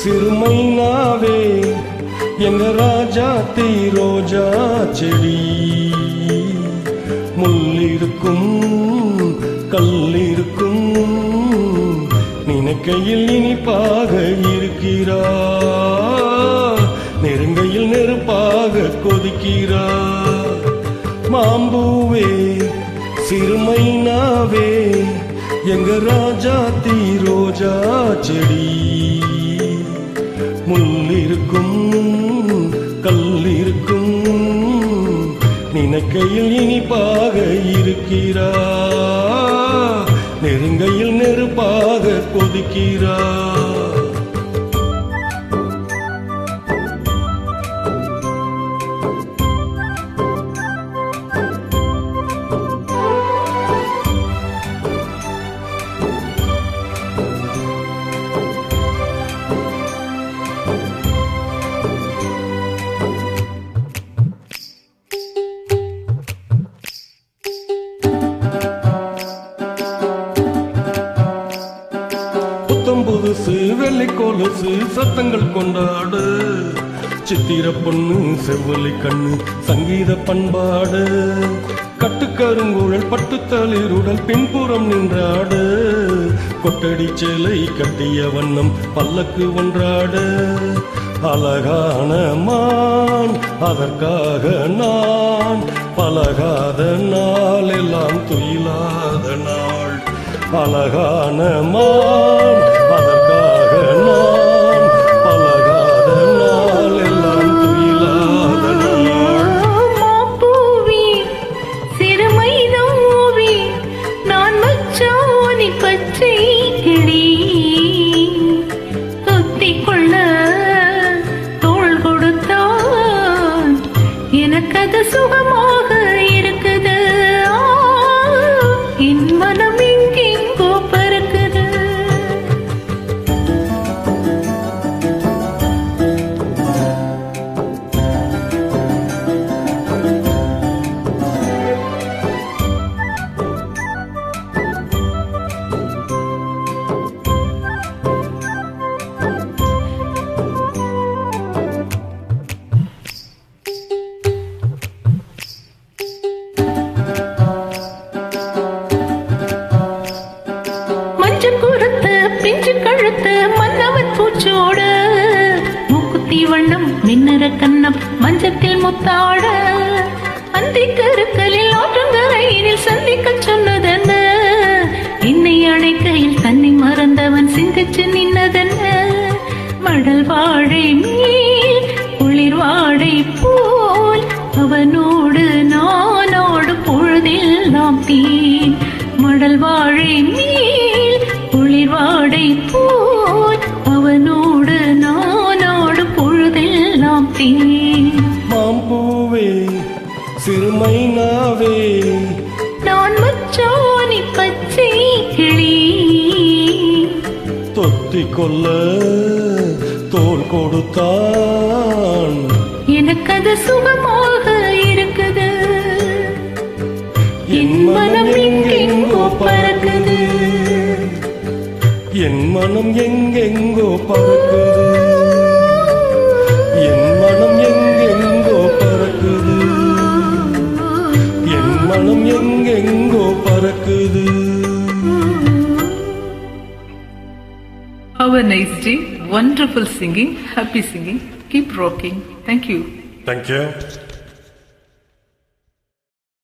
சிறுமைனாவே எங்க ராஜா ரோஜா செடி. முள்ளிருக்கும் கல்லிருக்கும் நினைக்கையில் இனிப்பாக இருக்கிறார், நெருங்கையில் நெருப்பாக கொதிக்கிறார். மாம்பூவே சிறுமைனாவே எங்க ராஜா ரோஜா செடி. முள்ளிருக்கும் கல்லிருக்கும் நினைக்கையில் இனிப்பாக இருக்கிறார், நெருங்கையில் நெருப்பாக கொதிக்கிறார். புதுசு வெள்ளி கொலுசு சத்தங்கள் கொண்டாடு, சித்திர பொண்ணு செவ்வலி கண்ணு சங்கீத பண்பாடு. கட்டுக்கருங்குழல் பட்டு தளிருடல் பின்புறம் நின்றாடு, கொட்டடி சேலை கட்டிய வண்ணம் பல்லக்கு ஒன்றாடு. அழகான மான் அதற்காக நான் பழகாத நாள் எல்லாம் துயிலாத நாள். அழகான மான் அதற்காக நான் பழகாத நாள் எல்லாம் துயிலாத நாள். மாப்பூவி சிறுமை நோவி நான் மச்சானி பச்சை கிளி. தொத்திக் கொள்ள தோள் கொடுத்தான் எனக்கது சுகமாக இருக்குது. என் மனம் எங்கெங்கோ பறக்குது. மன்னவன் பூச்சோட மூக்குத்தி வண்ணம் மின்னற கண்ணம் மஞ்சத்தில் முத்தாட. அந்தி கருக்கலில் ஆற்றங்கரையில் சந்திக்க சொன்னதென்ன, என்னை அணைக்கையில் தன்னை மறந்தவன் சிந்திச்சு நின்னதென்ன. மடல் வாழை மேல் குளிர் வாழை போல் அவனோடு நானோடு பொழுதில் நாம் தீன். மடல் வாழை மேல் குளிர் வாடை போல் அவனோடு நானோடு பொழுதெல்லாம் தீன். மாம்பூவே சிறுமைனாவே நான் மச்சானி பச்சை கிளி. தொத்திக் கொள்ள தோள் கொடுத்தான் எனக்கது சுகமாக இருக்குது. என் மனம் எங்கெங்கோ பறக்குது. என் மனம் எங்கெங்கோ பறக்குது. என் மனம் எங்கெங்கோ பறக்குது. என் மனம் எங்கெங்கோ பறக்குது. Have a nice day. Wonderful singing. Happy singing. Keep rocking. Thank you. Thank you.